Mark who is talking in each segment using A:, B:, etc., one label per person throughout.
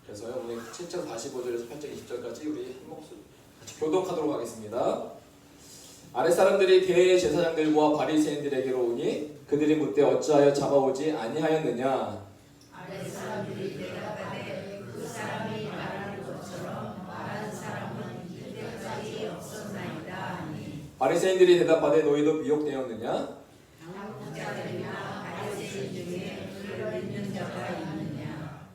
A: 그래서 오늘 7장 45절에서 8장 20절까지 우리 한 목소리 같이 교독하도록 하겠습니다. 아랫사람들이 대제사장들과 바리새인들에게로 오니 그들이 묻되 어찌하여 잡아오지 아니하였느냐.
B: 아랫사람들이 대답하되 그 사람이 말하는 것처럼 말한 사람은 이때까지 없었나이다 하니.
A: 바리새인들이 대답하되 너희도 미혹되었느냐.
B: 당부자들이나 바리새인 중에 그를 믿는 자가 있느냐.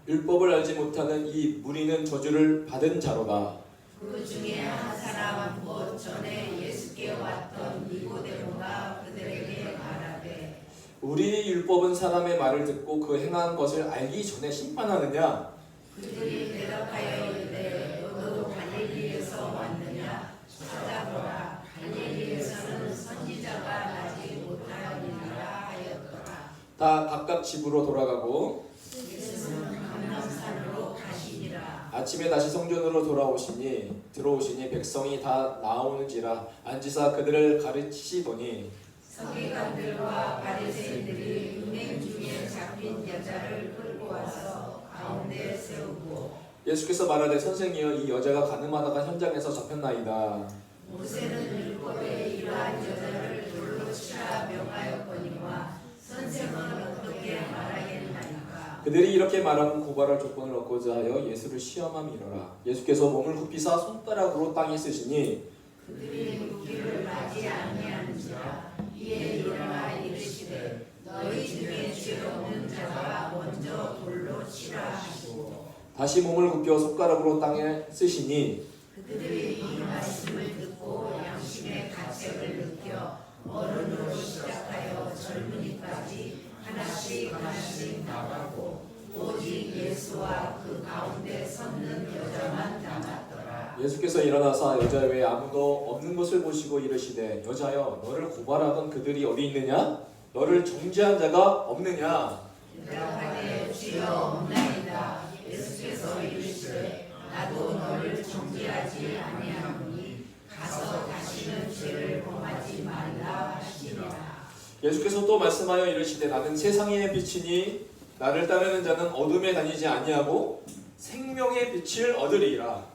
A: 율법을 알지 못하는 이 무리는 저주를 받은 자로다.
B: 그 중에 한 사람은 곧 전에 예수께 왔던 니고데모가 그들에게 말하되
A: 우리 율법은 사람의 말을 듣고 그 행한 것을 알기 전에 심판하느냐.
B: 그들이 대답하여 이르되 너도 갈릴리에서 왔느냐. 찾아보라. 갈릴리에서는 선지자가 나지 못하느니라 하였더라.
A: 다 각각 집으로 돌아가고
B: 예수는 감람산으로 가시니라.
A: 아침에 다시 성전으로 들어오시니 백성이 다 나오는지라 앉으사 그들을 가르치시더니
B: 서기관들과 바리새인들이 은행 중에 잡힌 여자를 끌고 와서 가운데 세우고
A: 예수께서 말하되 선생이여 이 여자가 가늠하다가 현장에서 잡혔나이다.
B: 모세는 율법에 이러한 여자를 돌로 치라 명하였거니와 선생은 어떻게 말하겠나이까.
A: 그들이 이렇게 말하면 고발할 조건을 얻고자 하여 예수를 시험함이로라. 예수께서 몸을 굽히사 손가락으로 땅에 쓰시니
B: 그들이 묻기를 나지 아니하는지라. 이에 일어나 이르시되 너희 중에 죄 없는 자가 먼저 돌로 치라 하시고
A: 다시 몸을 굽혀 손가락으로 땅에 쓰시니
B: 그들이 이 말씀을 듣고 양심의 가책을 느껴 어른으로 시작하여 젊은이까지 하나씩 나가고 오직 예수와 그 가운데 섰는 여자만 남았더라.
A: 예수께서 일어나사 여자 외에 아무도 없는 것을 보시고 이르시되 여자여 너를 고발하던 그들이 어디 있느냐? 너를 정죄한 자가 없느냐?
B: 대답하되 주여 없나이다. 예수께서 이르시되 나도 너를 정죄하지 아니하노니 가서 다시는 죄를 범하지 말라 하시니라.
A: 예수께서 또 말씀하여 이르시되 나는 세상의 빛이니 나를 따르는 자는 어둠에 다니지 아니하고 생명의 빛을 얻으리라.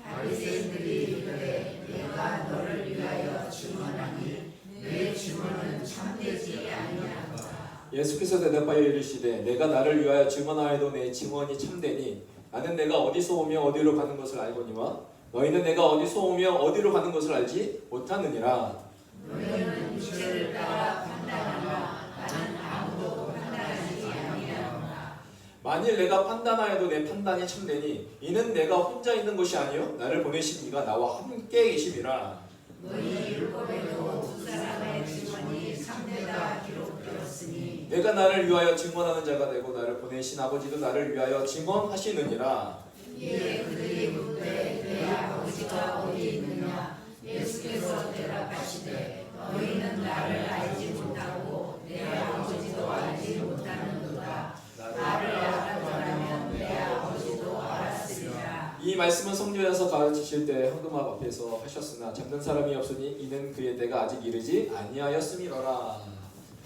B: 바리새인들이 이르되 내가 너를 위하여 증언하니 내 증언은 참되지 아니하노라.
A: 예수께서 대답하여 이르시되 내가 나를 위하여 증언하여도 내 증언이 참되니 나는 내가 어디서 오며 어디로 가는 것을 알거니와 너희는 내가 어디서 오며 어디로 가는 것을 알지 못하느니라.
B: 너희는 육체를 따라 판단하나 나는 아무도 판단하지 아니하노라.
A: 만일 내가 판단하여도 내 판단이 참되니 이는 내가 혼자 있는 것이 아니요 나를 보내신 이가 나와 함께 계심이라.
B: 너희 율법에도 두 사람의 증언이 참되다 기록되었으니
A: 내가 나를 위하여 증언하는 자가 되고 나를 보내신 아버지도 나를 위하여 증언하시느니라.
B: 이에 그들이 묻되 내 아버지가 어디 있느냐. 예수께서 대답하시되 너희는 나를 알지 못하고 내 아버지도 알지 못하는도다. 나를 알았더라면 내 아버지도 알았으리라.
A: 이 말씀은 성전에서 가르치실 때 헌금함 앞에서 하셨으나 잡는 사람이 없으니 이는 그의 때가 아직 이르지 아니하였음이로라.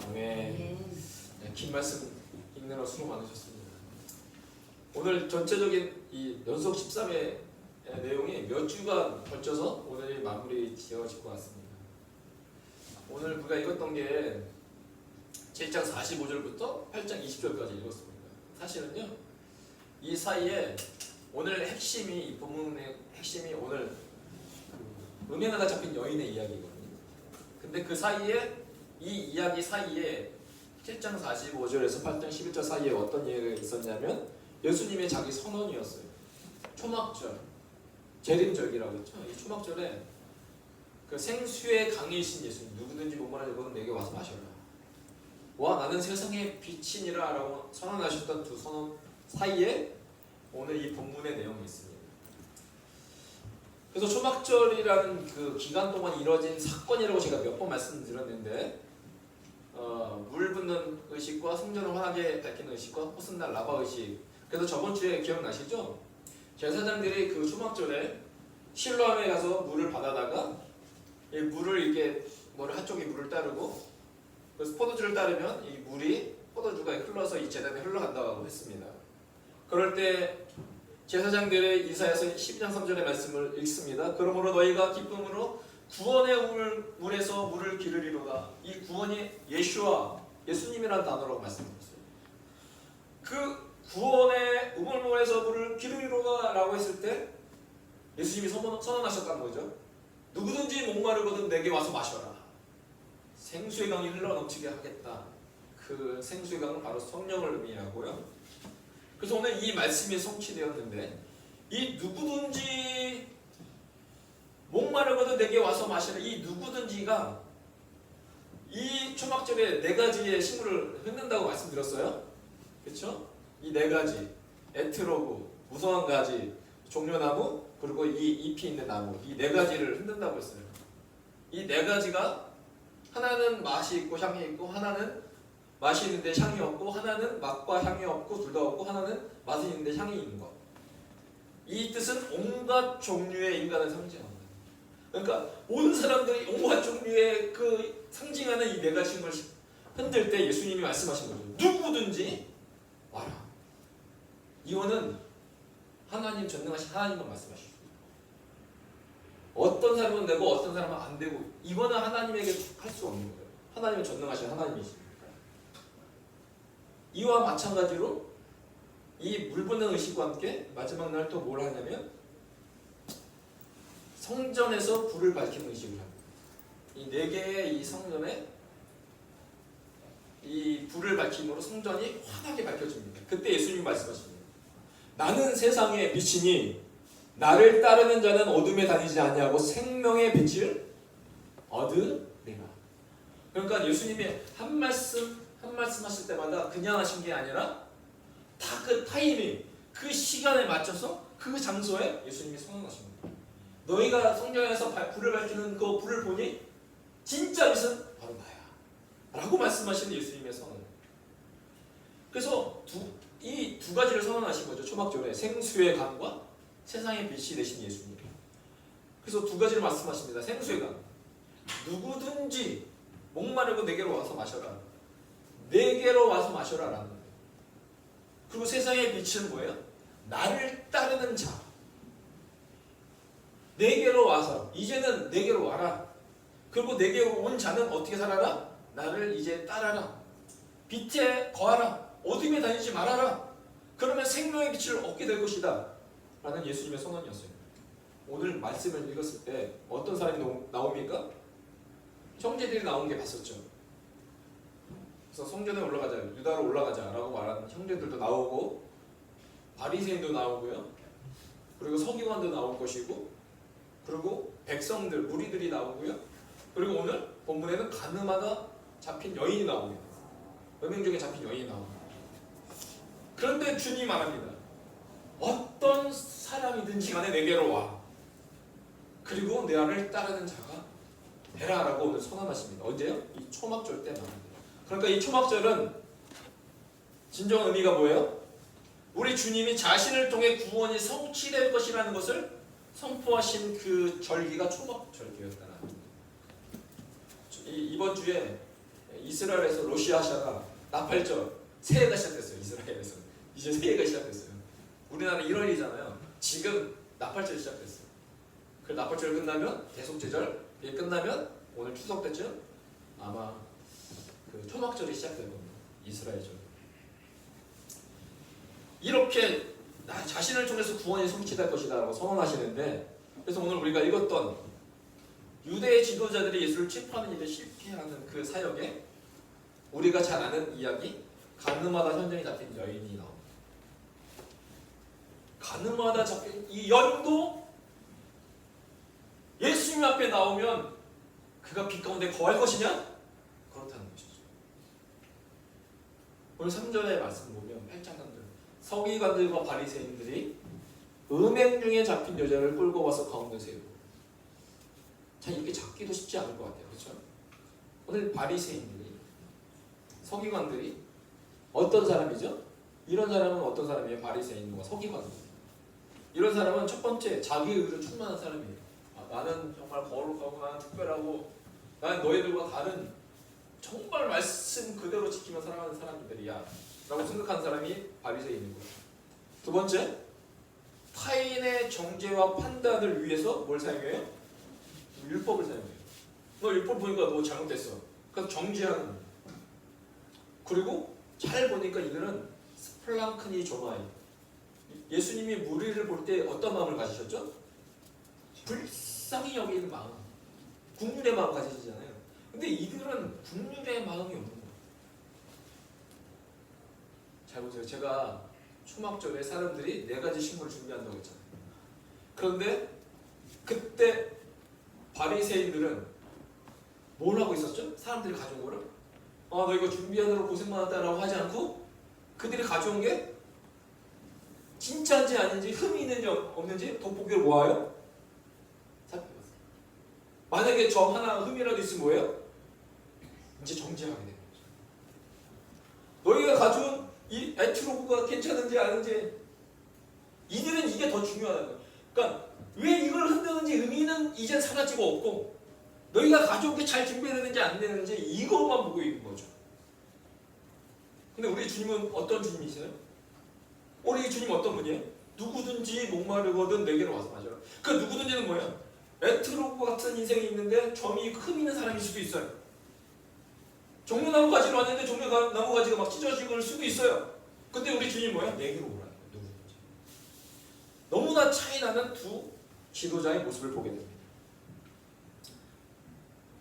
A: 아멘. 네, 긴 말씀 읽느라 수고 많으셨습니다. 오늘 전체적인 이 연속 13회 내용이 몇 주간 걸쳐서 오늘 마무리 지어질 것 같습니다. 오늘 우리가 읽었던 게 7장 45절부터 8장 20절까지 읽었습니다. 사실은요, 이 사이에 오늘 핵심이, 이 본문의 핵심이 오늘 은혜나가 잡힌 여인의 이야기거든요. 근데 그 사이에, 이 이야기 사이에 7장 45절에서 8장 11절 사이에 어떤 이야기가 있었냐면 예수님의 자기 선언이었어요. 초막절, 재림절기라고 했죠. 이 초막절에 그 생수의 강이신 예수님, 누구든지 목마른 자는 내게 와서 마셔라. 와 나는 세상의 빛이니라 라고 선언하셨던 두 선언 사이에 오늘 이 본문의 내용이 있습니다. 그래서 초막절이라는 그 기간 동안 이루어진 사건이라고 제가 몇 번 말씀드렸는데 물 붓는 의식과 성전을 환하게 밝히는 의식과 호승날 라바 의식. 그래서 저번 주에 기억나시죠? 제사장들이 그 초막절에 실로암에 가서 물을 받아다가 이 물을 이렇게 한쪽이 물을 따르고 그래서 포도주를 따르면 이 물이 포도주가 흘러서 이 제단에 흘러간다고 했습니다. 그럴 때 제사장들의 이사야서 12장 3절의 말씀을 읽습니다. 그러므로 너희가 기쁨으로 구원의 물에서 물을 기르리로다. 이 구원이 예수와 예수님이라는 단어라고 말씀드렸어요. 그 구원의 우물물에서 물을 기르리로다 라고 했을 때 예수님이 선언하셨다는 거죠. 누구든지 목마르거든 내게 와서 마셔라. 생수의 강이 흘러 넘치게 하겠다. 그 생수의 강은 바로 성령을 의미하고요. 그래서 오늘 이 말씀이 성취되었는데 이 누구든지 목마르거든 내게 와서 마시라. 이 누구든지가 이 초막절에 네 가지의 식물을 흩는다고 말씀드렸어요. 그렇죠? 이 네 가지 에트로그, 무성한 가지, 종려나무, 그리고 이 잎이 있는 나무, 이 네 가지를 흩는다고 했어요. 이 네 가지가 하나는 맛이 있고 향이 있고, 하나는 맛이 있는데 향이 없고, 하나는 맛과 향이 없고 둘 다 없고, 하나는 맛이 있는데 향이 있는 것. 이 뜻은 온갖 종류의 인간을 상징합니다. 그러니까 온 사람들이 온갖 종류의 그 상징하는 이 네 가지 것을 흔들 때 예수님이 말씀하신 거죠. 누구든지 와라. 이거는 하나님 전능하신 하나님만 말씀하시죠. 어떤 사람은 되고 어떤 사람은 안 되고, 이거는 하나님에게 할 수 없는 거예요. 하나님은 전능하신 하나님이시니까. 이와 마찬가지로 이 물 붓는 의식과 함께 마지막 날 또 뭘 하냐면 성전에서 불을 밝히는 의식을 합니다. 이 네 개의 이 성전에 이 불을 밝힘으로 성전이 환하게 밝혀집니다. 그때 예수님이 말씀하십니다. 나는 세상의 빛이니 나를 따르는 자는 어둠에 다니지 아니하고 생명의 빛을 얻으리라. 그러니까 예수님이 한 말씀 하실 때마다 그냥 하신 게 아니라 다 그 타이밍, 그 시간에 맞춰서 그 장소에 예수님이 선언하신 겁니다. 너희가 성전에서 불을 밝히는 그 불을 보니 진짜 빛은 바로 나야 라고 말씀하시는 예수님의 선언. 그래서 이 두 가지를 선언하신 거죠. 초막절에 생수의 강과 세상의 빛이 되신 예수님. 그래서 두 가지를 말씀하십니다. 생수의 강, 누구든지 목마르고 내게로 와서 마셔라. 내게로 와서 마셔라 라는 거예요. 그리고 세상의 빛은 뭐예요? 나를 따르는 자. 내게로 와서 이제는 내게로 와라. 그리고 내게로 온 자는 어떻게 살아라? 나를 이제 따라라. 빛에 거하라. 어둠에 다니지 말아라. 그러면 생명의 빛을 얻게 될 것이다 라는 예수님의 선언이었어요. 오늘 말씀을 읽었을 때 어떤 사람이 나옵니까? 형제들이 나온 게 봤었죠. 그래서 성전에 올라가자, 유다로 올라가자 라고 말하는 형제들도 나오고, 바리새인도 나오고요, 그리고 서기관도 나올 것이고, 그리고 백성들, 무리들이 나오고요, 그리고 오늘 본문에는 가늠하다 잡힌 여인이 나옵니다. 여명 중에 잡힌 여인이 나옵니다. 그런데 주님이 말합니다. 어떤 사람이든지 간에 내게로 와. 그리고 내 나를 따르는 자가 되라 라고 오늘 선언하십니다. 언제요? 이 초막절 때 말합니다. 그러니까 이 초막절은 진정 의미가 뭐예요? 우리 주님이 자신을 통해 구원이 성취될 것이라는 것을 선포하신 그 절기가 초막절기였다는 겁니다. 이번 주에 이스라엘에서 로시아샤가 나팔절 새해가 시작됐어요. 이스라엘에서 이제 새해가 시작됐어요. 우리나라 1월이잖아요. 지금 나팔절이 시작됐어요. 그 나팔절 끝나면 대속제절, 이게 끝나면 오늘 추석 때쯤 아마 그 초막절이 시작될 겁니다. 이스라엘절. 이렇게 나 자신을 통해서 구원이 성취될 것이다 라고 선언하시는데, 그래서 오늘 우리가 읽었던 유대의 지도자들이 예수를 체포하는 일에 실패하는 그 사역에 우리가 잘 아는 이야기, 가늠하다 현장에 잡힌 여인이 나옵니다. 가늠하다 잡힌 이 여인도 예수님 앞에 나오면 그가 빛 가운데 거할 것이냐? 그렇다는 것이죠. 오늘 3절의 말씀 보면 8장 3절, 서기관들과 바리새인들이 음행 중에 잡힌 여자를 끌고 와서 가운데 세우고. 참 이렇게 잡기도 쉽지 않을 것 같아요. 그렇죠? 오늘 바리새인들이, 서기관들이 어떤 사람이죠? 이런 사람은 어떤 사람이에요? 바리새인과 서기관들. 이런 사람은 첫 번째 자기 의로 충만한 사람이에요. 나는 정말 거룩하고 나는 특별하고 나는 너희들과 다른 정말 말씀 그대로 지키며 살아가는 사람들이야 라고 생각하는 사람이 바리새인이고, 두 번째 타인의 정죄와 판단을 위해서 뭘 사용해요? 율법을 사용해요. 너 율법 보니까 너 잘못됐어. 그래서 정죄하는 거예요. 그리고 잘 보니까 이들은 스플랑크니 조마이. 예수님이 무리를 볼 때 어떤 마음을 가지셨죠? 불쌍히 여기는 마음. 국률의 마음 가지시잖아요. 근데 이들은 국률의 마음이 없는 거예요. 잘 보세요. 제가 초막절에 사람들이 4가지 신문을 준비한다고 했잖아요. 그런데 그때 바리새인들은 뭘 하고 있었죠? 사람들이 가져온 거를 너 이거 준비하느라 고생 많았다라고 하지 않고 그들이 가져온 게 진짜인지 아닌지 흠이 있는지 없는지 돋보기를 모아요? 살펴봤어요. 만약에 점 하나 흠이라도 있으면 뭐예요? 이제 정죄하게 되는 거죠. 너희가 가져온 이 에트로그가 괜찮은지 아닌지 이들은 이게 더 중요하다는 거예요. 그러니까 왜 이걸 흔드는지 의미는 이제 사라지고 없고 너희가 가져온 게 잘 준비되는지 안 되는지 이것만 보고 있는 거죠. 근데 우리 주님은 어떤 주님이세요? 우리 주님 어떤 분이에요? 누구든지 목마르거든 내게로 와서 마셔라. 그 누구든지는 뭐예요? 에트로그 같은 인생이 있는데 점이 흠 있는 사람일 수도 있어요. 종려나무 가지로 왔는데 종려나무 가지가 막 찢어질 수도 있어요. 근데 우리 주님 뭐야? 내게로 오라는 거예요. 누구든지. 너무나 차이 나는 두 지도자의 모습을 보게 됩니다.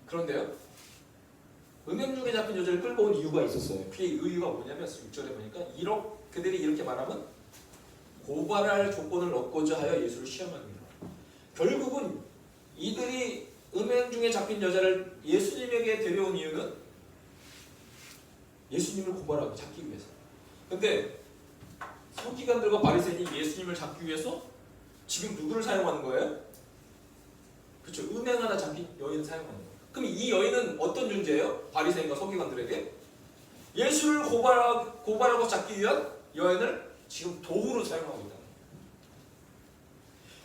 A: 그런데요, 음행중에 잡힌 여자를 끌고 온 이유가 있었어요. 그 이유가 뭐냐면 6절에 보니까 그들이 이렇게 말하면 고발할 조건을 얻고자 하여 예수를 시험합니다. 결국은 이들이 음행중에 잡힌 여자를 예수님에게 데려온 이유는 예수님을 고발하고 잡기 위해서. 근데 서기관들과 바리새인이 예수님을 잡기 위해서 지금 누구를 사용하는 거예요? 그렇죠. 음행하다 잡힌 여인을 사용하는 거예요. 그럼 이 여인은 어떤 존재예요? 바리새인과 서기관들에게 예수를 고발하고 잡기 위한 여인을 지금 도구로 사용하고 있다.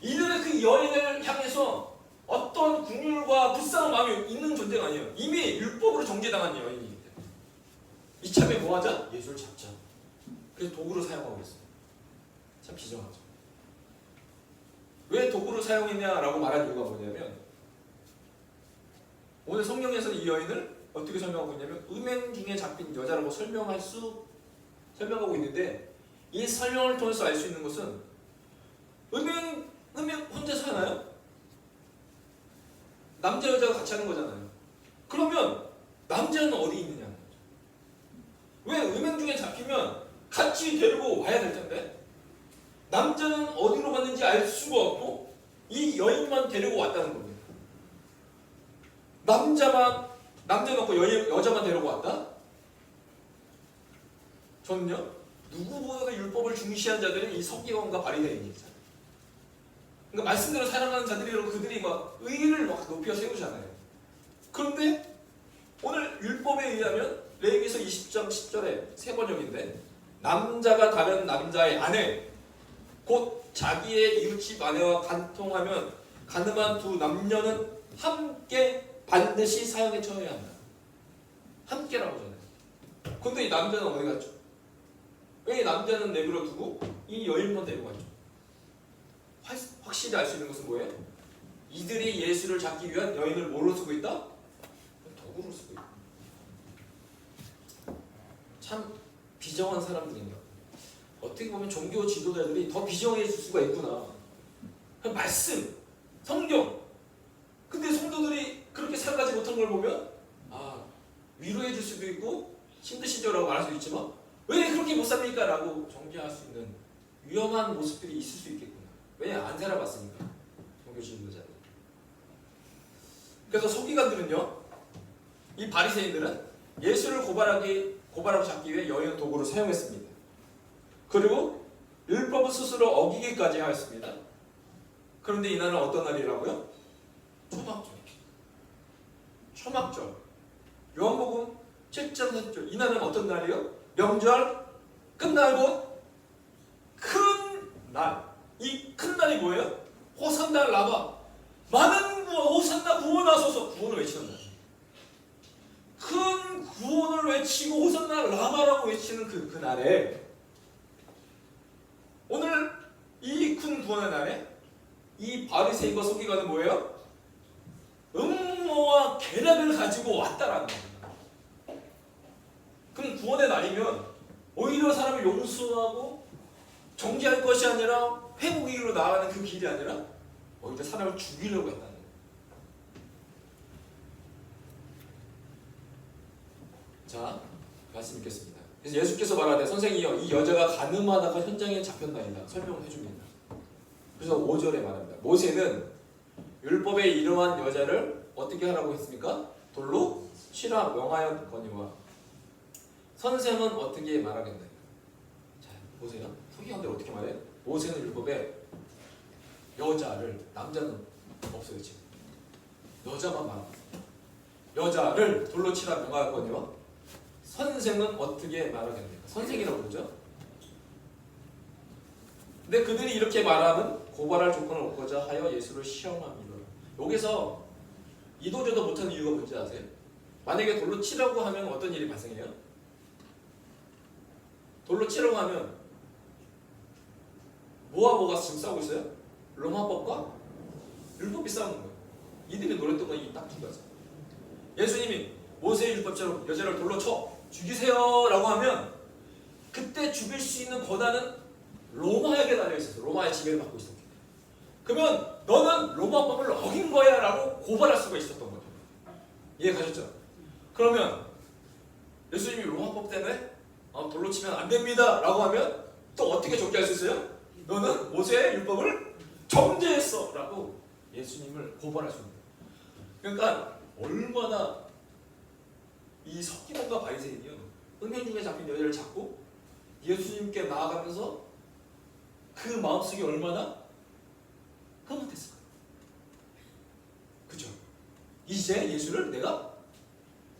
A: 이들은 그 여인을 향해서 어떤 국률과 불쌍한 마음이 있는 존재가 아니에요. 이미 율법으로 정죄당한 여인이기 때문에 이참에 뭐하자? 예수를 잡자. 그래서 도구로 사용하고 있어요. 참 비정하죠. 왜 도구를 사용했냐라고 말한 이유가 뭐냐면 오늘 성경에서 이 여인을 어떻게 설명하고 있냐면 음행 중에 잡힌 여자라고 설명하고 있는데 이 설명을 통해서 알 수 있는 것은 음행 혼자서 하나요? 남자 여자가 같이 하는 거잖아요. 그러면 남자는 어디 있느냐는 거죠. 왜 음행 중에 잡히면 같이 데리고 와야 될 텐데 남자는 어디로 갔는지 알 수가 없고 이 여인만 데리고 왔다는 겁니다. 남자 놓고 여자만 데리고 왔다? 저는요, 누구보다도 율법을 중시한 자들은 이 서기관과 바리새인이잖아요. 그러니까 말씀대로 살아가는 자들이라고 그들이 막 의의를 막 높여 세우잖아요. 그런데 오늘 율법에 의하면 레위기서 20장 10절에 세 번역인데 남자가 다른 남자의 아내 곧 자기의 이웃집 아내와 간통하면 가늠한 두 남녀는 함께 반드시 사형에 처해야 한다. 함께라고 전해요. 근데 이 남자는 어디 갔죠? 왜 남자는 내버려 두고 이 여인만 데리고 갔죠? 확실히 알 수 있는 것은 뭐예요? 이들이 예수를 잡기 위한 여인을 뭐로 쓰고 있다? 도구로 쓰고 있다. 참 비정한 사람들인가. 어떻게 보면 종교 지도자들이 더 비정해질 수가 있구나. 말씀, 성경. 근데 성도들이 그렇게 살아가지 못한 걸 보면 위로해 줄 수도 있고 힘드시죠라고 말할 수도 있지만 왜 그렇게 못 삽니까? 라고 정죄할 수 있는 위험한 모습들이 있을 수 있겠구나. 왜냐? 안 살아봤으니까. 종교 지도자들. 그래서 서기관들은요, 이 바리새인들은 예수를 고발하고 잡기 위해 여인을 도구로 사용했습니다. 그리고 율법을 스스로 어기기까지 하였습니다. 그런데 이날은 어떤 날이라고요? 초막절. 요한복음 7장 4절. 이날은 어떤 날이요? 명절 끝나고 큰 날. 이 큰 날이 뭐예요? 호산나 라바. 많은 호산나 구원하소서. 구원을 외치는 날. 큰 구원을 외치고 호산나 라바라고 외치는 그 날에 오늘 이 큰 구원의 날에 이 바리새인과 서기관은 뭐예요? 음모와 계략을 가지고 왔다라는 겁니다. 그럼 구원의 날이면 오히려 사람을 용서하고 정죄할 것이 아니라 회복의 길로 나아가는 그 길이 아니라 오히려 사람을 죽이려고 했다는 거예요. 자, 말씀 읽겠습니다. 그래서 예수께서 말하되 선생이여 이 여자가 가늠하다가 현장에 잡혔나이다. 설명을 해줍니다. 그래서 5절에 말합니다. 모세는 율법에 이러한 여자를 어떻게 하라고 했습니까? 돌로 치라 명하였거니와 선생은 어떻게 말하겠나요? 자, 보세요. 서기관들 어떻게 말해요? 모세는 율법에 여자를, 남자는 없어요 지금. 여자만 말합니다. 여자를 돌로 치라 명하였거니와 선생은 어떻게 말하겠습니까? 선생이라고 그러죠. 근데 그들이 이렇게 말하면 고발할 조건을 얻고자 하여 예수를 시험합니다. 여기서 이도저도 못하는 이유가 뭔지 아세요? 만약에 돌로 치라고 하면 어떤 일이 발생해요? 돌로 치라고 하면 뭐와 뭐가 지금 싸우고 있어요? 로마법과 율법이 싸우는 거예요. 이들이 노렸던 건 이 딱 두 가지. 예수님이 모세의 율법처럼 여자를 돌로 쳐 죽이세요 라고 하면 그때 죽일 수 있는 권한은 로마에게 달려있었어요. 로마의 지배를 받고 있었기 때문에. 그러면 너는 로마법을 어긴 거야 라고 고발할 수가 있었던 거죠. 이해 가셨죠? 그러면 예수님이 로마법 때문에 돌로 치면 안 됩니다 라고 하면 또 어떻게 적게 할 수 있어요? 너는 모세의 율법을 정죄했어 라고 예수님을 고발할 수 있는 거예요. 그러니까 얼마나 이 서기관과 바리새인이요 은행 중에 잡힌 여자를 잡고 예수님께 나아가면서 그 마음속이 얼마나 흐뭇했을까요? 그죠? 이제 예수를 내가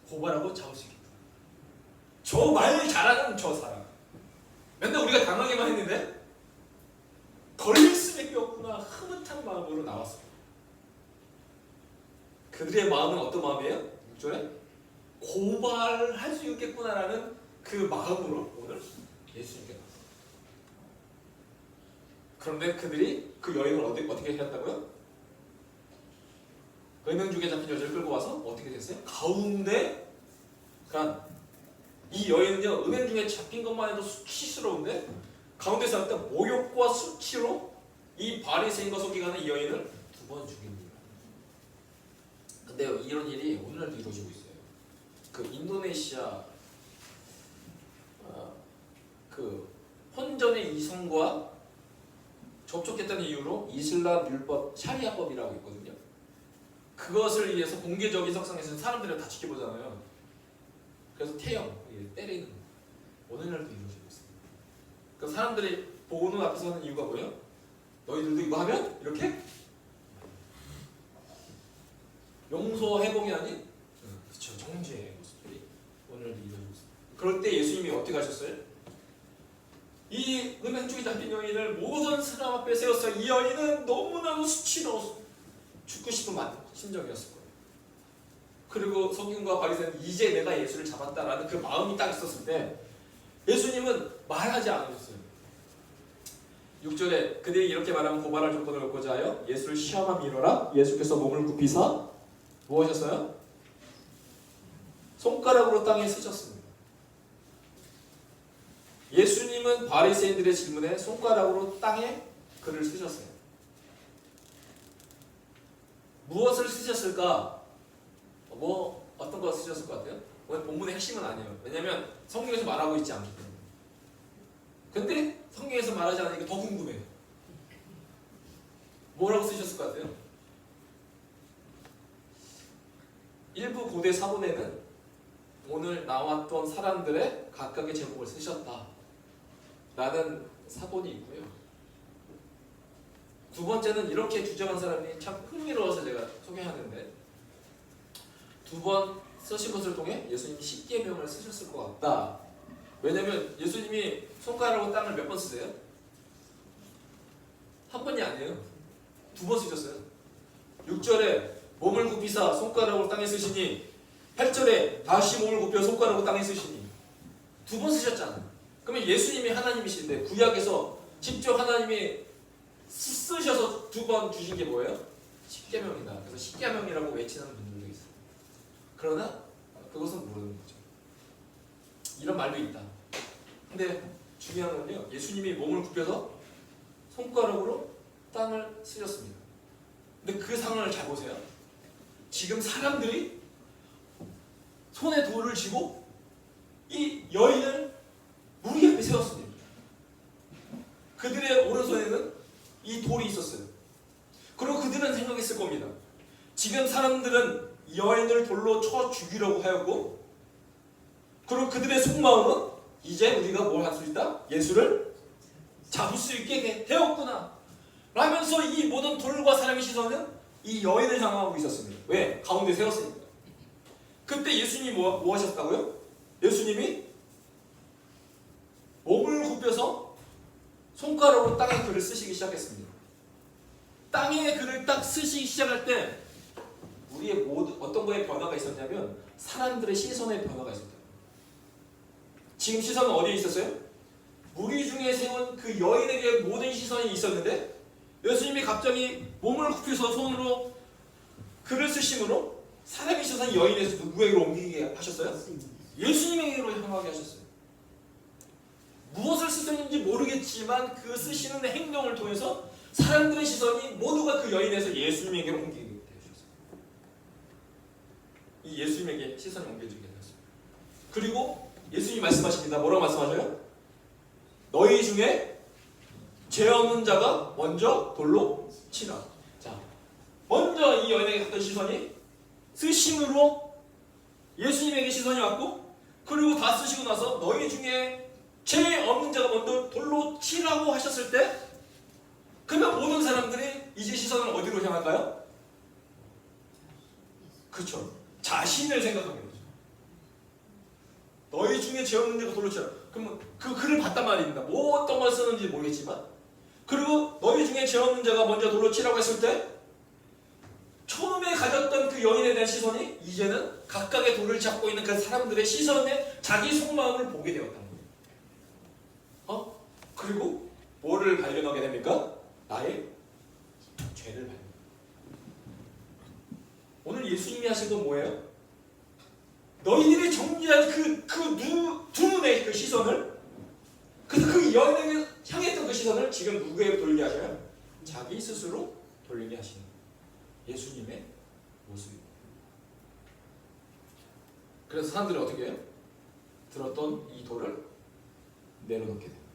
A: 고발하고 잡을 수 있겠다. 저 말 잘하는 저 사람. 맨날 우리가 당하기만 했는데 걸릴 수밖에 없구나 흐뭇한 마음으로 나왔어요. 그들의 마음은 어떤 마음이에요? 6절에 고발할 수 있겠구나라는 그 마음으로 오늘 예수님께 나왔어요. 그런데 그들이 그 여인을 어떻게 했다고요? 은행 중에 잡힌 여자를 끌고 와서 어떻게 됐어요? 가운데, 그러니까 이 여인은요 은행 중에 잡힌 것만 해도 수치스러운데 가운데서 일단 모욕과 수치로 이 바리새인과 서기관은 이 여인을 2번 죽입니다. 근데 이런 일이 오늘날도 이루어지고 있어요. 그 인도네시아 그 혼전의 이성과 접촉했다는 이유로 이슬람 율법 샤리아법이라고 있거든요. 그것을 위해서 공개적인 석상에서는 사람들을 다 지켜보잖아요. 그래서 태형, 때리는 오늘날도 이루어지고 있습니다. 그 사람들이 보는 앞에서 하는 이유가 뭐예요? 너희들도 이거 하면 이렇게 용서 회복이 아닌 그쵸 정죄의 모습들이 오늘도 이루어지고 있습니다. 그럴 때 예수님이 어떻게 하셨어요? 이 은행 중에 잡힌 여인을 모든 사람 앞에 세웠어요. 이 여인은 너무나도 수치로 죽고 싶은 심정이었을 거예요. 그리고 서기관과 바리새인은 이제 내가 예수를 잡았다라는 그 마음이 딱 있었을 때 예수님은 말하지 않으셨어요. 6절에 그들이 이렇게 말하면 고발할 조건을 얻고자 하여 예수를 시험함이로라. 예수께서 몸을 굽히사 무엇이었어요? 손가락으로 땅에 쓰셨습니다. 예수님은 바리새인들의 질문에 손가락으로 땅에 글을 쓰셨어요. 무엇을 쓰셨을까? 뭐 어떤 거 쓰셨을 것 같아요? 오늘 본문의 핵심은 아니에요. 왜냐하면 성경에서 말하고 있지 않기 때문에. 근데 성경에서 말하지 않으니까 더 궁금해요. 뭐라고 쓰셨을 것 같아요? 일부 고대 사본에는 오늘 나왔던 사람들의 각각의 제목을 쓰셨다 라는 사본이 있고요. 두 번째는 이렇게 주장한 사람이 참 흥미로워서 제가 소개하는데, 2번 쓰신 것을 통해 예수님이 십계명을 쓰셨을 것 같다. 왜냐면 예수님이 손가락으로 땅을 몇 번 쓰세요? 한 번이 아니에요. 2번 쓰셨어요. 6절에 몸을 굽히사 손가락으로 땅에 쓰시니, 8절에 다시 몸을 굽혀 손가락으로 땅에 쓰시니. 2번 쓰셨잖아요. 그러면 예수님이 하나님이신데 구약에서 직접 하나님이 쓰셔서 2번 주신 게 뭐예요? 십계명이다. 그래서 십계명이라고 외치는 분들도 있어요. 그러나 그것은 모르는 거죠. 이런 말도 있다. 근데 중요한 건요, 예수님이 몸을 굽혀서 손가락으로 땅을 쓰셨습니다. 근데 그 상황을 잘 보세요. 지금 사람들이 손에 돌을 쥐고 이 여인을 무리 앞에 세웠습니다. 그들의 오른손에는 이 돌이 있었어요. 그리고 그들은 생각했을 겁니다. 지금 사람들은 여인을 돌로 쳐 죽이려고 하였고, 그리고 그들의 속마음은 이제 우리가 뭘 할 수 있다? 예수를 잡을 수 있게 되었구나 라면서 이 모든 돌과 사람의 시선은 이 여인을 향하고 있었습니다. 왜? 가운데 세웠으니까. 그때 예수님이 뭐 하셨다고요? 예수님이 몸을 굽혀서 손가락으로 땅에 글을 쓰시기 시작했습니다. 땅에 글을 딱 쓰시기 시작할 때 우리의 어떤 거에 변화가 있었냐면 사람들의 시선의 변화가 있었다. 지금 시선은 어디에 있었어요? 무리 중에 세운 그 여인에게 모든 시선이 있었는데 예수님이 갑자기 몸을 굽혀서 손으로 글을 쓰심으로 사람의 시선이 여인에서 누구에게로 옮기게 하셨어요? 예수님에게로 향하게 하셨어요. 무엇을 쓰셨는지 모르겠지만 그 쓰시는 행동을 통해서 사람들의 시선이 모두가 그 여인에서 예수님에게로 옮기게 되셨어요. 이 예수님에게 시선이 옮겨지게 되었습니다. 그리고 예수님이 말씀하십니다. 뭐라고 말씀하셔요? 너희 중에 죄 없는 자가 먼저 돌로 치라. 자, 먼저 이 여인에게 갔던 시선이 쓰심으로 예수님에게 시선이 왔고, 그리고 다 쓰시고 나서 너희 중에 죄 없는 자가 먼저 돌로 치라고 하셨을 때, 그러면 모든 사람들이 이제 시선을 어디로 향할까요? 그렇죠. 자신을 생각하는 거죠. 너희 중에 죄 없는 자가 돌로 치라. 그러면 그 글을 봤단 말입니다. 뭐 어떤 걸 쓰는지 모르겠지만, 그리고 너희 중에 죄 없는 자가 먼저 돌로 치라고 했을 때 처음에 가졌던 그 여인에 대한 시선이 이제는 각각의 돌을 잡고 있는 그 사람들의 시선에 자기 속마음을 보게 되었다는 거예요. 그리고 뭐를 발견하게 됩니까? 나의 죄를 발견. 오늘 예수님이 하신 건 뭐예요? 너희들이 정죄한 두 눈의 그 시선을, 그래서 그 여인에게 향했던 그 시선을 지금 누구에게 돌리게 하셔요? 자기 스스로 돌리게 하시는 예수님의 모습입니다. 그래서 사람들이 어떻게 해요? 들었던 이 돌을 내려놓게 됩니다.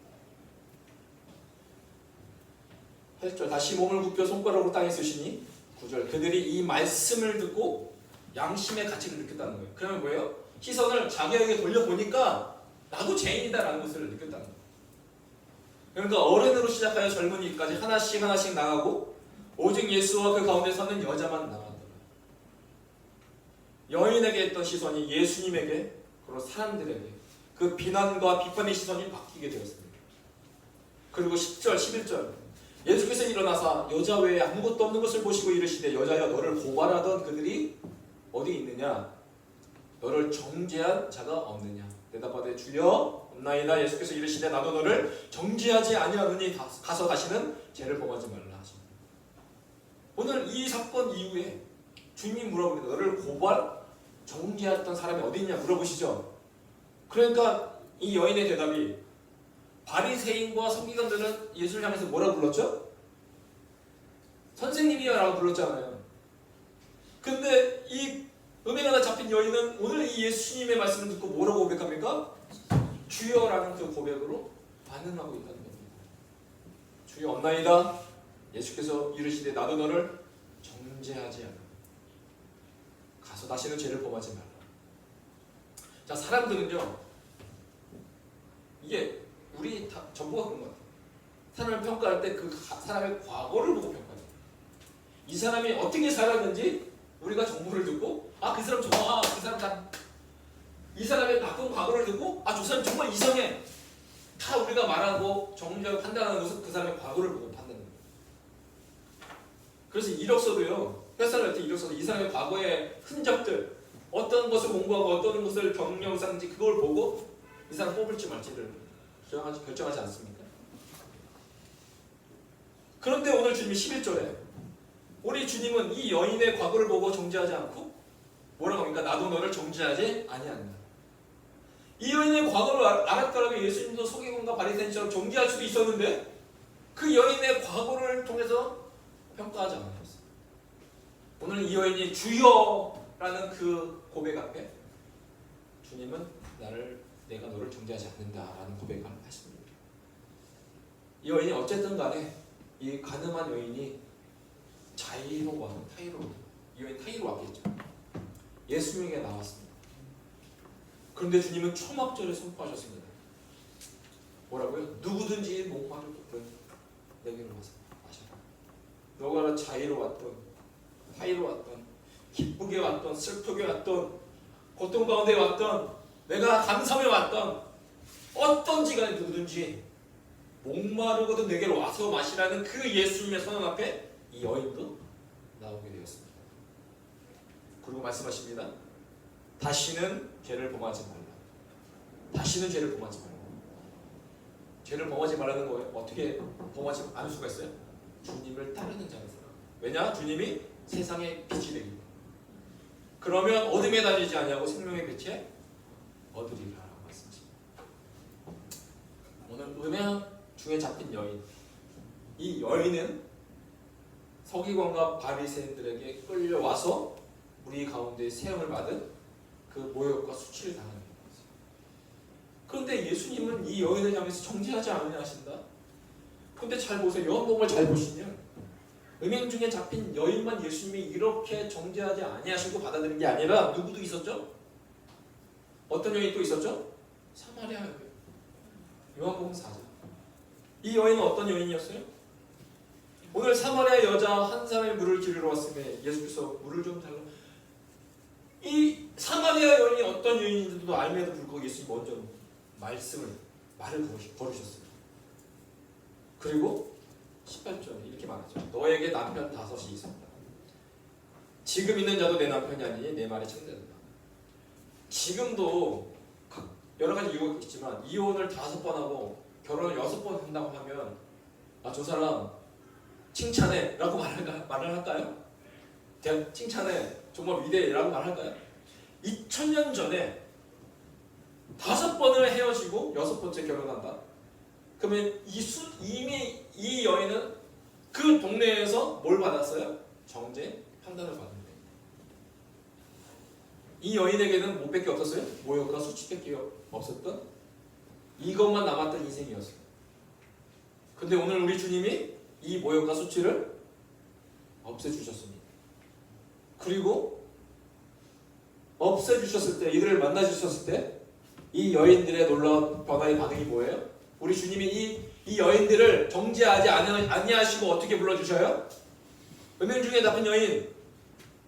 A: 8절 다시 몸을 굽혀 손가락으로 땅에 쓰시니 9절 그들이 이 말씀을 듣고 양심의 가치를 느꼈다는 거예요. 그러면 뭐예요? 시선을 자기에게 돌려보니까 나도 죄인이다라는 것을 느꼈다는 거예요. 그러니까 어른으로 시작하여 젊은이까지 하나씩 하나씩 나가고 오직 예수와 그 가운데 서는 여자만 나가더라. 여인에게 했던 시선이 예수님에게, 그리고 사람들에게 그 비난과 비판의 시선이 바뀌게 되었습니다. 그리고 10절, 11절 예수께서 일어나사 여자 외에 아무것도 없는 것을 보시고 이르시되 여자여 너를 고발하던 그들이 어디 있느냐? 너를 정죄한 자가 없느냐? 대답하되 주여 없나이다. 예수께서 이르시되 나도 너를 정죄하지 아니하느니 가서 다시는 죄를 범하지 말라 하십니다. 오늘 이 사건 이후에 주님이 물어봅니다. 너를 정죄했던 사람이 어디 있냐 물어보시죠. 그러니까 이 여인의 대답이, 바리새인과 서기관들은 예수를 향해서 뭐라고 불렀죠? 선생님이여 라고 불렀잖아요. 근데 이 음행하다 잡힌 여인은 오늘 이 예수님의 말씀을 듣고 뭐라고 고백합니까? 주여라는 그 고백으로 반응하고 있다는 겁니다. 주여 없나이다. 예수께서 이르시되 나도 너를 정죄하지 않아. 가서 다시는 죄를 범하지 말라. 자, 사람들은요, 이게 우리 다 전부가 그런 것 같아요. 사람을 평가할 때 그 사람의 과거를 보고 평가해요. 이 사람이 어떻게 살았는지 우리가 정보를 듣고, 아, 그 사람 좋아, 그 사람 다, 이 사람의 나쁜 과거를 듣고, 아, 저 사람 정말 이상해. 다 우리가 말하고 정죄하고 판단하는 것은 그 사람의 과거를 보고 판단해요. 그래서 이력서도요, 회사를 할 때 이력서도 이 사람의 과거의 흔적들, 어떤 것을 공부하고 어떤 것을 경력상인지 그걸 보고 이 사람 뽑을지 말지를 결정하지 않습니까? 그런데 오늘 주님이 11절에 우리 주님은 이 여인의 과거를 보고 정죄하지 않고 뭐라고 합니까? 나도 너를 정죄하지 아니한다. 이 여인의 과거를 알았더라면 예수님도 서기관과 바리새인처럼 정죄할 수도 있었는데 그 여인의 과거를 통해서 평가하지 않았어요. 오늘 이 여인이 주여라는 그 고백 앞에 주님은 내가 너를 정죄하지 않는다라는 고백을 하십니다. 이 여인이 어쨌든 간에 이 가늠한 여인이 자의로 와서 이 여인 타의로 왔겠죠. 예수님에게 나왔습니다. 그런데 주님은 초막절에 선포하셨습니다. 뭐라고요? 누구든지 목마르거든 내게로 와서 마셔라. 너가 자의로 왔던 타의로 왔던 기쁘게 왔던 슬프게 왔던 고통 가운데 왔던 내가 감사에 왔던 어떤지 간에 누구든지 목마르거든 내게로 와서 마시라는 그 예수님의 선언 앞에 이 여인도 나오게 되었습니다. 그리고 말씀하십니다. 다시는 죄를 범하지 말라. 다시는 죄를 범하지 말라. 죄를 범하지 말라는 거예요. 어떻게 범하지 않을 수가 있어요? 주님을 따르는 자라서. 왜냐? 주님이 세상의 빛이 되기 때문에. 그러면 어둠에 다니지 아니하고 생명의 빛에 얻으리라라고 말씀하십니다. 오늘 음행 중에 잡힌 여인. 이 여인은 서기관과 바리새인들에게 끌려와서 우리 가운데 세움을 받은 그 모욕과 수치를 당하는 거예요. 그런데 예수님은 이 여인을 향해서 정죄하지 않으냐 하신다. 그런데 잘 보세요. 요한복음을 잘 보시면 음행 중에 잡힌 여인만 예수님이 이렇게 정죄하지 아니하시고 받아들인 게 아니라 누구도 있었죠? 어떤 여인이 또 있었죠? 사마리아 여인. 요한복음 4장. 이 여인은 어떤 여인이었어요? 오늘 사마리아 여자 한 사람의 물을 기르러 왔음에 예수께서 물을 좀 달라. 이 사마리아 여인이 어떤 여인인지도 알면서 불구하고 예수님이 먼저 말을 걸으셨어요. 그리고 18절에 이렇게 말하죠. 너에게 남편 5이 있었다. 지금 있는 자도 내 남편이 아니니 내 말이 참되다. 지금도 여러 가지 이유가 있지만 이혼을 5번 하고 결혼을 6번 한다고 하면 저 사람 칭찬해 라고 말을 할까요? 칭찬해 정말 위대해 라고 말할까요? 2000년 전에 5번을 헤어지고 6번째 결혼한다. 그러면 이미 이 여인은 그 동네에서 뭘 받았어요? 정죄 판단을 받는 거예요. 이 여인에게는 뭐 밖에 없었어요? 모욕과 수치밖에 없었던 이것만 남았던 인생이었어요. 근데 오늘 우리 주님이 이 모욕과 수치를 없애주셨습니다. 그리고 없애주셨을 때, 이들을 만나주셨을 때 이 여인들의 놀라운 변화의 반응이 뭐예요? 우리 주님이 이 여인들을 정죄하지 아니하시고 어떻게 불러주셔요? 음행 중에 잡힌 여인,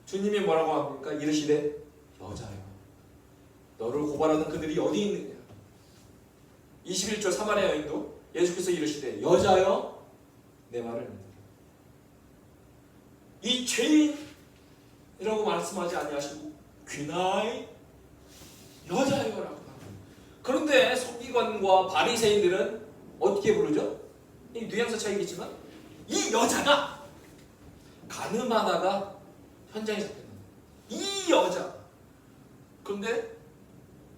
A: 주님이 뭐라고 합니까? 이르시되 여자여 너를 고발하는 그들이 어디 있느냐. 21절 사마리아 여인도 예수께서 이르시되 여자여 내 말을 믿으라. 이 죄인이라고 말씀하지 아니하시고 귀나이 여자여라고 합니다. 그런데 서기관과 바리새인들은 어떻게 부르죠? 이 뉘앙스 차이겠지만 이 여자가 가늠하다가 현장에 잡혔다. 이 여자. 그런데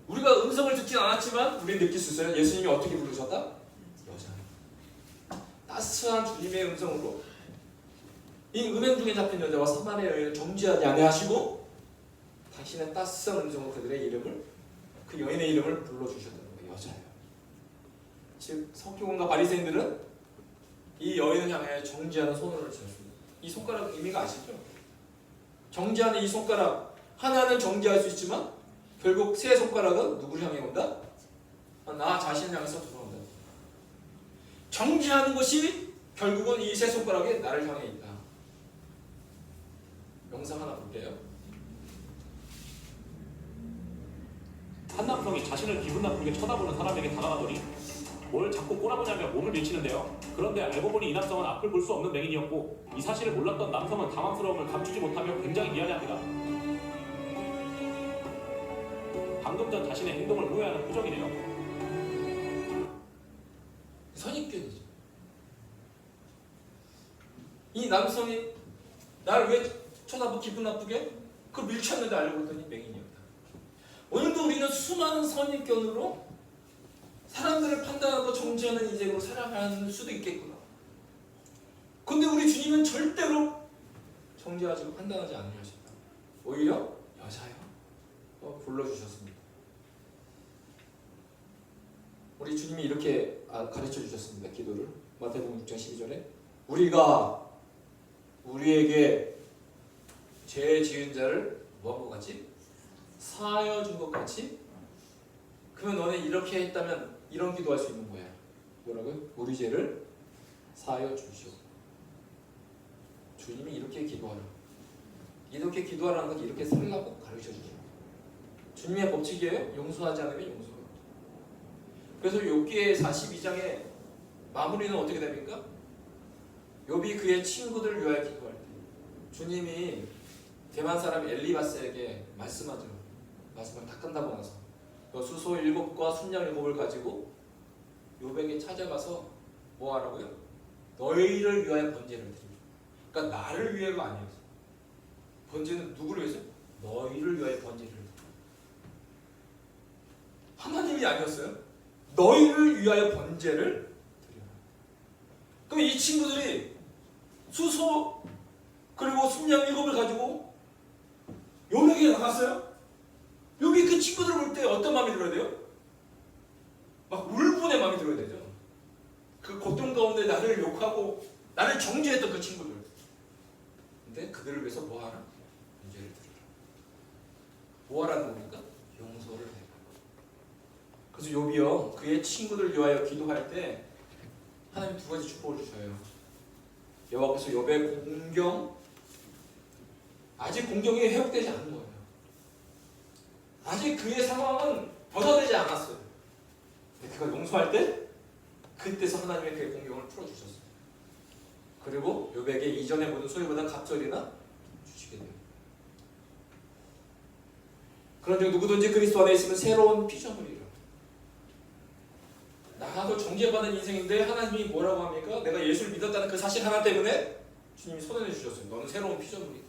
A: 우리가 음성을 듣진 않았지만 우리는 느낄 수 있어요. 예수님이 어떻게 부르셨다? 여자. 따스한 주님의 음성으로 이 음행 중에 잡힌 여자와 사마리아 여인을 정죄하지 아니하시고 당신의 따스한 음성으로 그들의 이름을 그 여인의 이름을 불러주셨다는 거예요. 여자예요. 즉 서기관과 바리새인들은 이 여인을 향해 정죄하는 손을 쳤습니다. 이 손가락 의미가 아시죠? 정죄하는 이 손가락 하나는 정죄할 수 있지만 결국 세 손가락은 누구를 향해 온다? 나 자신을 향해서 들어온다. 정죄하는 것이 결국은 이 세 손가락이 나를 향해 있다. 영상 하나 볼게요.
C: 한 남성이 자신을 기분 나쁘게 쳐다보는 사람에게 다가가더니 뭘 자꾸 꼬라보냐며 몸을 밀치는데요. 그런데 알고 보니 이 남성은 앞을 볼 수 없는 맹인이었고 이 사실을 몰랐던 남성은 당황스러움을 감추지 못하며 굉장히 미안해합니다. 방금 전 자신의 행동을 후회하는 표정이네요.
A: 선입견이죠. 이 남성이 나를 왜 쳐다보고 기분 나쁘게? 그걸 밀쳤는데 알고 봤더니 맹인이었다. 오늘도 우리는 수많은 선입견으로 사람들을 판단하고 정죄하는 인생으로 살아가는 수도 있겠구나. 근데 우리 주님은 절대로 정죄하지 판단하지 않으셨다. 오히려 여자여 불러주셨습니다. 우리 주님이 이렇게 가르쳐 주셨습니다. 기도를 마태복음 6장 12절에 우리가 우리에게 죄 지은 자를 뭐한 것 같이? 사하여 준 것 같이? 그러면 너네 이렇게 했다면 이런 기도할 수 있는 거야. 뭐라고요? 우리 죄를 사하여 주시오. 주님이 이렇게 기도하라. 이렇게 기도하라는 건 이렇게 살라고 가르쳐 주죠. 주님의 법칙이에요. 용서하지 않으면 용서가. 그래서 욥기의 42장의 마무리는 어떻게 됩니까? 욥이 그의 친구들을 위하여 기도할 때 주님이 대만 사람 엘리바스에게 말씀하죠. 말씀을 다 끝나고 나서 수소 7과 순양 7을 가지고 욥에게 찾아가서 뭐 하라고요? 너희를 위하여 번제를 드리라. 그러니까 나를 위해가 아니었어. 번제는 누구를 위해서? 너희를 위하여 번제를 드리라. 하나님이 아니었어요. 너희를 위하여 번제를 드리라. 그럼 이 친구들이 수소 그리고 순양 7을 가지고 욥에게 나갔어요. 욥이 그 친구들을 볼 때 어떤 마음이 들어야 돼요? 막 울분의 마음이 들어야 되죠. 그 고통 가운데 나를 욕하고 나를 정죄했던 그 친구들. 근데 그들을 위해서 뭐하라? 문제를 드리라. 뭐하라는 겁니까? 용서를 해라. 그래서 욥이요 그의 친구들을 위하여 기도할 때 하나님 두 가지 축복을 주셔요. 여호와께서 욥의 공경, 아직 공경이 회복되지 않은 거예요. 아직 그의 상황은 벗어나지 않았어요. 근데 그가 용서할 때 그때서 하나님의 그의 공경을 풀어주셨어요. 그리고 욥에게 이전에 모든 소유보다 갑절이나 주시게 돼요. 그런즉 누구든지 그리스도 안에 있으면 새로운 피조물이라. 나도 정죄받는 인생인데 하나님이 뭐라고 합니까? 내가 예수를 믿었다는 그 사실 하나 때문에 주님이 선언해 주셨어요. 너는 새로운 피조물이다.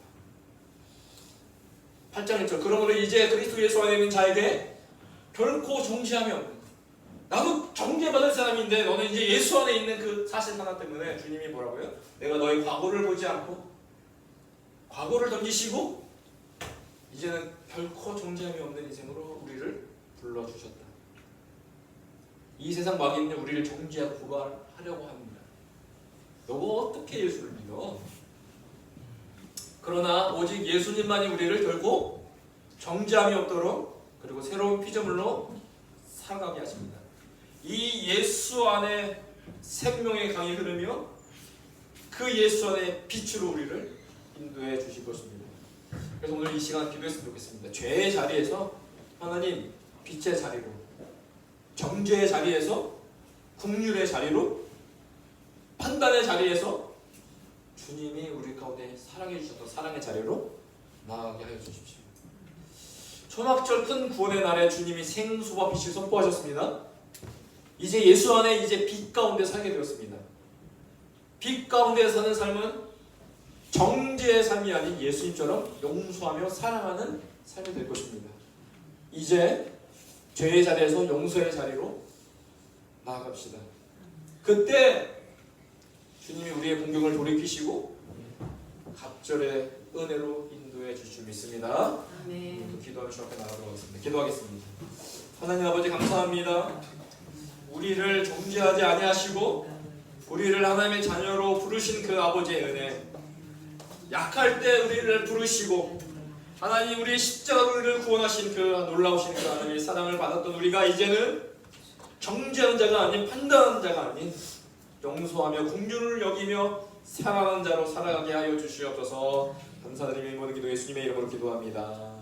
A: 8장 1절 그러므로 이제 그리스도 예수 안에 있는 자에게 결코 정죄함이 없는 나도 정죄받을 사람인데 너는 이제 예수 안에 있는 그 사실 하나 때문에 주님이 뭐라고요? 내가 너의 과거를 보지 않고 과거를 던지시고 이제는 결코 정죄함이 없는 인생으로 우리를 불러주셨다. 이 세상 막에 있는 우리를 정죄하고 고발하려고 합니다. 너가 어떻게 예수를 믿어? 그러나 오직 예수님만이 우리를 결코 정죄함이 없도록 그리고 새로운 피조물로 살아가게 하십니다. 이 예수 안에 생명의 강이 흐르며 그 예수 안에 빛으로 우리를 인도해 주실 것입니다. 그래서 오늘 이 시간 기도했으면 좋겠습니다. 죄의 자리에서 하나님 빛의 자리로, 정죄의 자리에서 긍휼의 자리로, 판단의 자리에서 주님이 우리 가운데 사랑해 주셨던 사랑의 자리로 나아가게 하여 주십시오. 초막절 큰 구원의 날에 주님이 생수와 빛을 선포하셨습니다. 이제 예수 안에 이제 빛 가운데 살게 되었습니다. 빛 가운데 사는 삶은 정죄의 삶이 아닌 예수님처럼 용서하며 사랑하는 삶이 될 것입니다. 이제 죄의 자리에서 용서의 자리로 나아갑시다. 그때 주님이 우리의 공경을 돌이키시고 갑절의 은혜로 인도해 주실 줄 믿습니다.
B: 아멘.
A: 기도하며 주 앞에 나가도록 하겠습니다. 기도하겠습니다. 하나님 아버지 감사합니다. 우리를 정죄하지 아니하시고 우리를 하나님의 자녀로 부르신 그 아버지의 은혜, 약할 때 우리를 부르시고 하나님 우리의 십자가로 우리를 구원하신 그 놀라우신 그 하나님의 사랑을 받았던 우리가 이제는 정죄하는 자가 아닌 판단하는 자가 아닌 용서하며 긍휼을 여기며 사랑하는 자로 살아가게 하여 주시옵소서. 감사드리며 모든 기도 예수님의 이름으로 기도합니다.